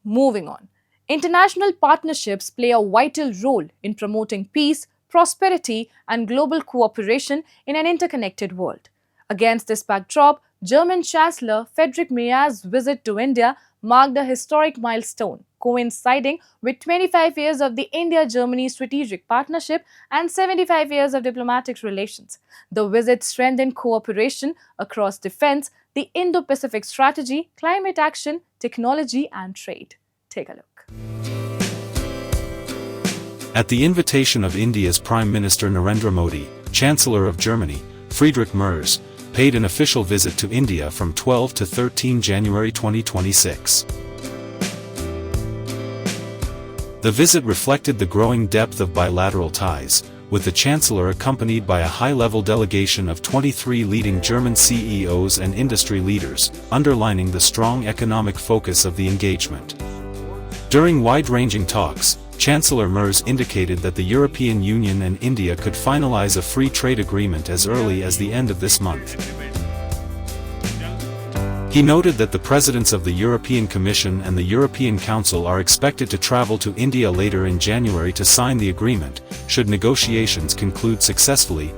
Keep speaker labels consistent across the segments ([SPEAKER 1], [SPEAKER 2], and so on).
[SPEAKER 1] Moving on. International partnerships play a vital role in promoting peace, prosperity, and global cooperation in an interconnected world. Against this backdrop, German Chancellor Friedrich Merz's visit to India marked a historic milestone, coinciding with 25 years of the India-Germany strategic partnership and 75 years of diplomatic relations. The visit strengthened cooperation across defense, the Indo-Pacific strategy, climate action, technology, and trade. Take a look.
[SPEAKER 2] At the invitation of India's Prime Minister Narendra Modi, Chancellor of Germany, Friedrich Merz, paid an official visit to India from 12 to 13 January 2026. The visit reflected the growing depth of bilateral ties, with the Chancellor accompanied by a high-level delegation of 23 leading German CEOs and industry leaders, underlining the strong economic focus of the engagement. During wide-ranging talks, Chancellor Merz indicated that the European Union and India could finalize a free trade agreement as early as the end of this month. He noted that the presidents of the European Commission and the European Council are expected to travel to India later in January to sign the agreement, should negotiations conclude successfully.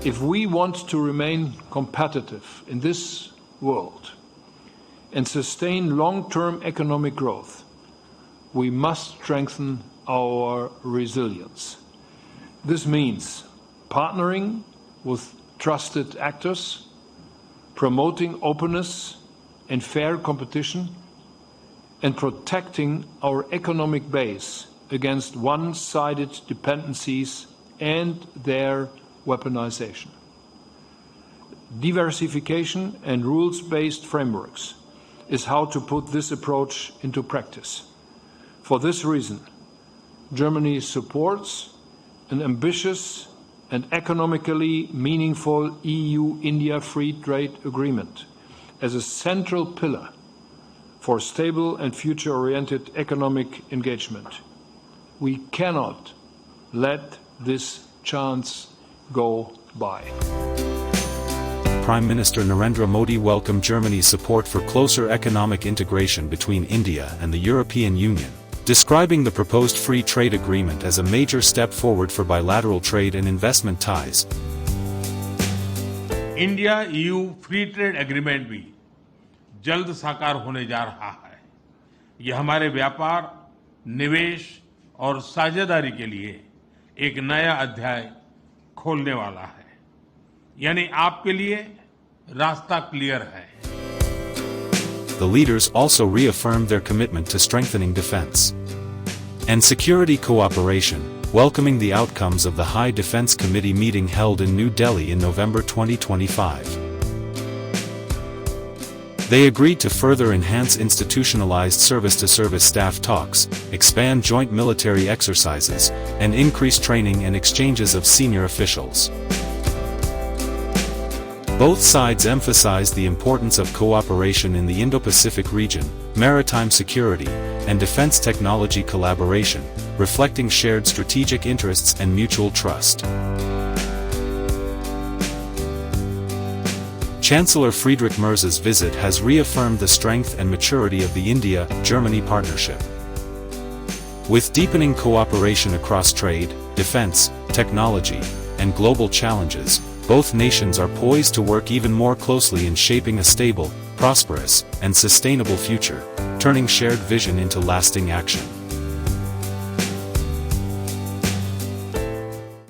[SPEAKER 3] If we want to remain competitive in this world and sustain long-term economic growth, we must strengthen our resilience. This means partnering with trusted actors, promoting openness and fair competition, and protecting our economic base against one-sided dependencies and their weaponization. Diversification and rules-based frameworks is how to put this approach into practice. For this reason, Germany supports an ambitious and economically meaningful EU-India free trade agreement as a central pillar for stable and future-oriented economic engagement. We cannot let this chance go by.
[SPEAKER 2] Prime Minister Narendra Modi welcomed Germany's support for closer economic integration between India and the European Union, describing the proposed free trade agreement as a major step forward for bilateral trade and investment ties.
[SPEAKER 4] India free trade agreement भी जल्द साकार होने जा रहा है। यह हमारे व्यापार, निवेश और साझेदारी के लिए एक नया अध्याय खोलने वाला है। यानी आपके लिए रास्ता क्लियर है।
[SPEAKER 2] The leaders also reaffirmed their commitment to strengthening defense and security cooperation, welcoming the outcomes of the High Defense Committee meeting held in New Delhi in November 2025. They agreed to further enhance institutionalized service-to-service staff talks, expand joint military exercises, and increase training and exchanges of senior officials. Both sides emphasized the importance of cooperation in the Indo-Pacific region, maritime security, and defense technology collaboration, reflecting shared strategic interests and mutual trust. Chancellor Friedrich Merz's visit has reaffirmed the strength and maturity of the India-Germany partnership. With deepening cooperation across trade, defense, technology, and global challenges, both nations are poised to work even more closely in shaping a stable, prosperous, and sustainable future, turning shared vision into lasting action.